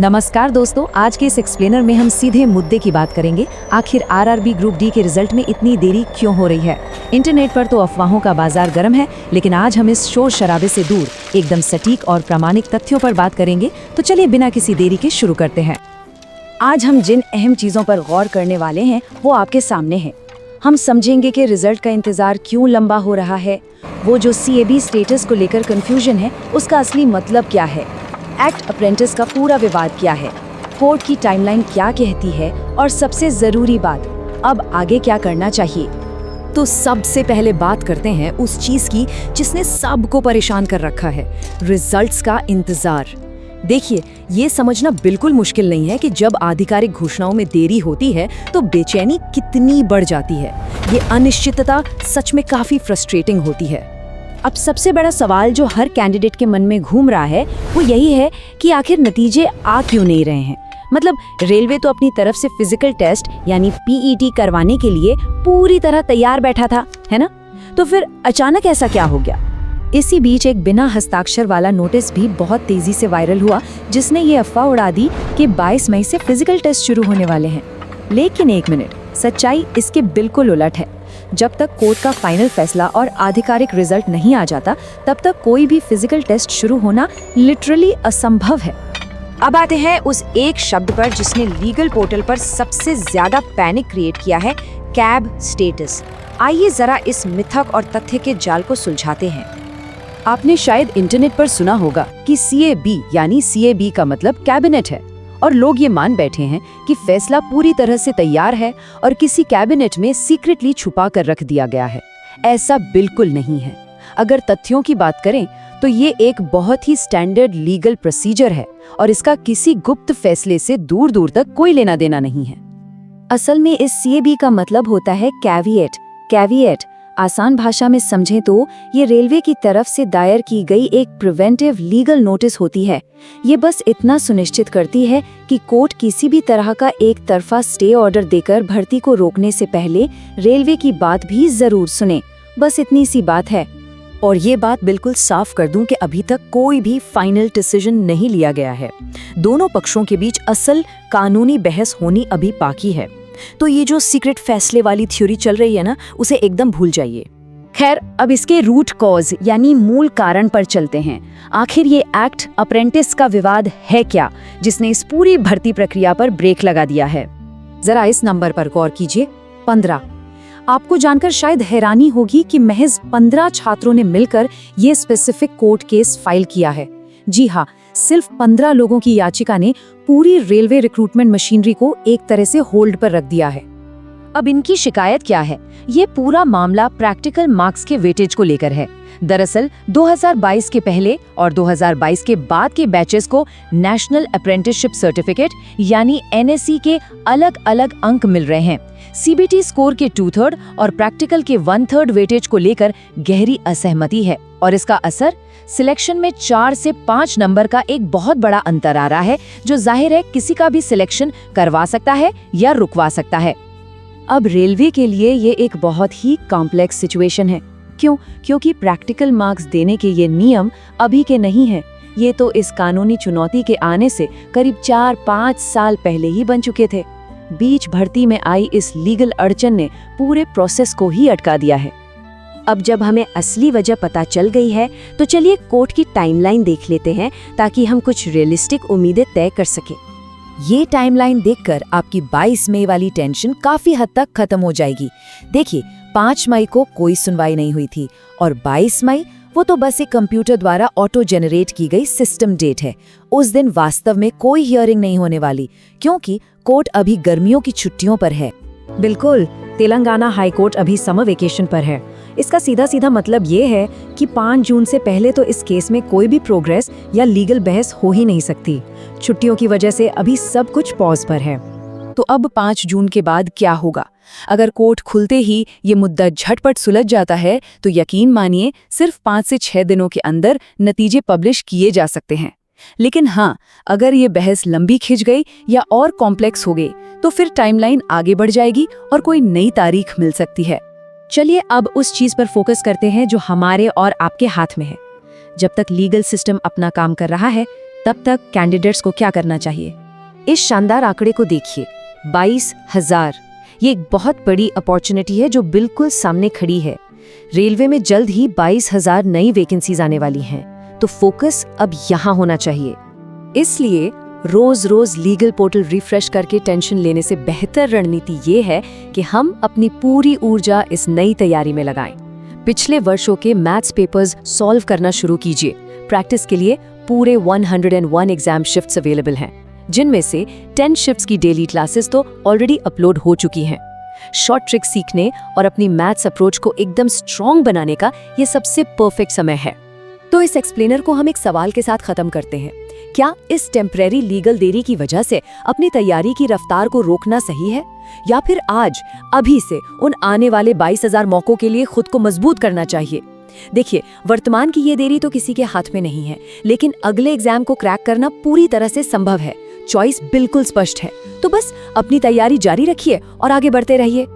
नमस्कार दोस्तों, आज के इस एक्सप्लेनर में हम सीधे मुद्दे की बात करेंगे। आखिर आरआरबी ग्रुप डी के रिजल्ट में इतनी देरी क्यों हो रही है। इंटरनेट पर तो अफवाहों का बाजार गर्म है, लेकिन आज हम इस शोर शराबे से दूर एकदम सटीक और प्रामाणिक तथ्यों पर बात करेंगे। तो चलिए बिना किसी देरी के शुरू करते हैं। आज हम जिन अहम चीज़ों पर गौर करने वाले हैं वो आपके सामने है। हम समझेंगे कि रिजल्ट का इंतजार क्यों लंबा हो रहा है, वो जो CAB स्टेटस को लेकर कंफ्यूजन है उसका असली मतलब क्या है, एक्ट अप्रेंटिस का पूरा विवाद क्या है, कोर्ट की टाइमलाइन क्या कहती है, और सबसे जरूरी बात, अब आगे क्या करना चाहिए। तो सबसे पहले बात करते हैं उस चीज की जिसने सबको परेशान कर रखा है, रिजल्ट्स का इंतजार। देखिए, ये समझना बिल्कुल मुश्किल नहीं है कि जब आधिकारिक घोषणाओं में देरी होती है तो बेचैनी कितनी बढ़ जाती है। ये अनिश्चितता सच में काफी फ्रस्ट्रेटिंग होती है। अब सबसे बड़ा सवाल जो हर कैंडिडेट के मन में घूम रहा है वो यही है कि आखिर नतीजे आ क्यों नहीं रहे हैं। मतलब रेलवे तो अपनी तरफ से फिजिकल टेस्ट यानी PET करवाने के लिए पूरी तरह तैयार बैठा था, है ना? तो फिर अचानक ऐसा क्या हो गया? इसी बीच एक बिना हस्ताक्षर वाला नोटिस भी बहुत तेजी से वायरल हुआ, जिसने ये अफवाह उड़ा दी कि 22 मई से फिजिकल टेस्ट शुरू होने वाले हैं। लेकिन एक मिनट, सच्चाई इसके बिल्कुल उलट है। जब तक कोर्ट का फाइनल फैसला और आधिकारिक रिजल्ट नहीं आ जाता, तब तक कोई भी फिजिकल टेस्ट शुरू होना लिटरली असंभव है। अब आते हैं उस एक शब्द पर जिसने लीगल पोर्टल पर सबसे ज्यादा पैनिक क्रिएट किया है, कैब स्टेटस। आइए जरा इस मिथक और तथ्य के जाल को सुलझाते हैं। आपने शायद इंटरनेट पर सुना होगा कि CAB यानी CAB का मतलब कैबिनेट है, और लोग ये मान बैठे हैं कि फैसला पूरी तरह से तैयार है और किसी कैबिनेट में सीक्रेटली छुपा कर रख दिया गया है। ऐसा बिल्कुल नहीं है। अगर तथ्यों की बात करें तो ये एक बहुत ही स्टैंडर्ड लीगल प्रोसीजर है और इसका किसी गुप्त फैसले से दूर दूर तक कोई लेना देना नहीं है। असल में इस CAB का मतलब होता है कैविएट। कैविएट आसान भाषा में समझें तो ये रेलवे की तरफ से दायर की गई एक प्रिवेंटिव लीगल नोटिस होती है। ये बस इतना सुनिश्चित करती है कि कोर्ट किसी भी तरह का एक तरफा स्टे ऑर्डर देकर भर्ती को रोकने से पहले रेलवे की बात भी जरूर सुने। बस इतनी सी बात है। और ये बात बिल्कुल साफ कर दूं कि अभी तक कोई भी फाइनल डिसीजन नहीं लिया गया है। दोनों पक्षों के बीच असल कानूनी बहस होनी अभी बाकी है। तो ये जो सीक्रेट फैसले वाली थ्योरी चल रही है ना, उसे एकदम भूल जाइए। खैर, अब इसके रूट कॉज यानी मूल कारण पर चलते हैं। आखिर ये एक्ट अप्रेंटिस का विवाद है क्या, जिसने इस पूरी भर्ती प्रक्रिया पर ब्रेक लगा दिया है? जरा इस नंबर पर गौर कीजिए, 15। आपको जानकर शायद हैरानी होगी कि महज 15 छात्रों ने मिलकर ये स्पेसिफिक कोर्ट केस फाइल किया है। जी हाँ, सिर्फ 15 लोगों की याचिका ने पूरी रेलवे रिक्रूटमेंट मशीनरी को एक तरह से होल्ड पर रख दिया है। अब इनकी शिकायत क्या है? ये पूरा मामला प्रैक्टिकल मार्क्स के वेटेज को लेकर है। दरअसल 2022 के पहले और 2022 के बाद के बैचेस को नेशनल अप्रेंटिसशिप सर्टिफिकेट यानी NSE के अलग अलग अंक मिल रहे हैं। CBT स्कोर के 2/3 और प्रैक्टिकल के 1/3 वेटेज को लेकर गहरी असहमति है, और इसका असर सिलेक्शन में 4 से 5 नंबर का एक बहुत बड़ा अंतर आ रहा है, जो जाहिर है किसी का भी सिलेक्शन करवा सकता है या रुकवा सकता है। अब रेलवे के लिए ये एक बहुत ही कॉम्प्लेक्स सिचुएशन है। क्यों? क्योंकि प्रैक्टिकल मार्क्स देने के ये नियम अभी के नहीं हैं। ये तो इस कानूनी चुनौती के आने से करीब 4-5 साल पहले ही बन चुके थे। बीच भर्ती में आई इस लीगल अड़चन ने पूरे प्रोसेस को ही अटका दिया है। अब जब हमें असली वजह पता चल गई है तो चलिए कोर्ट की टाइमलाइन देख लेते हैं, ताकि हम कुछ रियलिस्टिक उम्मीदें तय कर सकें। ये टाइमलाइन देखकर आपकी 22 मई वाली टेंशन काफी हद तक खत्म हो जाएगी। देखिए, 5 मई को कोई सुनवाई नहीं हुई थी, और 22 मई वो तो बस एक कंप्यूटर द्वारा ऑटो जनरेट की गई सिस्टम डेट है। उस दिन वास्तव में कोई हियरिंग नहीं होने वाली, क्योंकि कोर्ट अभी गर्मियों की छुट्टियों पर है। बिल्कुल, तेलंगाना हाई कोर्ट अभी समर वेकेशन पर है। इसका सीधा सीधा मतलब ये है कि 5 जून से पहले तो इस केस में कोई भी प्रोग्रेस या लीगल बहस हो ही नहीं सकती। छुट्टियों की वजह से अभी सब कुछ पॉज पर है। तो अब 5 जून के बाद क्या होगा? अगर कोर्ट खुलते ही ये मुद्दा झटपट सुलझ जाता है तो यकीन मानिए सिर्फ 5 से 6 दिनों के अंदर नतीजे पब्लिश किए जा सकते हैं। लेकिन हाँ, अगर ये बहस लंबी खिंच गई या और कॉम्प्लेक्स हो गई तो फिर टाइमलाइन आगे बढ़ जाएगी और कोई नई तारीख मिल सकती है। चलिए अब उस चीज पर फोकस करते हैं जो हमारे और आपके हाथ में है। जब तक लीगल सिस्टम अपना काम कर रहा है, तब तक कैंडिडेट्स को क्या करना चाहिए? इस शानदार आंकड़े को देखिए, 22,000। ये एक बहुत बड़ी अपॉर्चुनिटी है जो बिल्कुल सामने खड़ी है। रेलवे में जल्द ही 22,000 नई वैकेंसीज आने वाली हैं, तो फोकस अब यहाँ होना चाहिए। इसलिए रोज रोज लीगल पोर्टल रिफ्रेश करके टेंशन लेने से बेहतर रणनीति ये है कि हम अपनी पूरी ऊर्जा इस नई तैयारी में लगाएं। पिछले वर्षों के मैथ्स पेपर्स सॉल्व करना शुरू कीजिए। प्रैक्टिस के लिए पूरे 101 एग्जाम शिफ्ट्स अवेलेबल हैं, जिनमें से 10 शिफ्ट्स की डेली क्लासेस तो ऑलरेडी अपलोड हो चुकी हैं। शॉर्ट ट्रिक सीखने और अपनी मैथ्स अप्रोच को एकदम स्ट्रॉन्ग बनाने का ये सबसे परफेक्ट समय है। तो इस एक्सप्लेनर को हम एक सवाल के साथ खत्म करते हैं। क्या इस टेम्परेरी लीगल देरी की वजह से अपनी तैयारी की रफ्तार को रोकना सही है, या फिर आज अभी से उन आने वाले 22,000 मौकों के लिए खुद को मजबूत करना चाहिए? देखिए, वर्तमान की ये देरी तो किसी के हाथ में नहीं है, लेकिन अगले एग्जाम को क्रैक करना पूरी तरह से संभव है। चॉइस बिल्कुल स्पष्ट है, तो बस अपनी तैयारी जारी रखिए और आगे बढ़ते रहिए।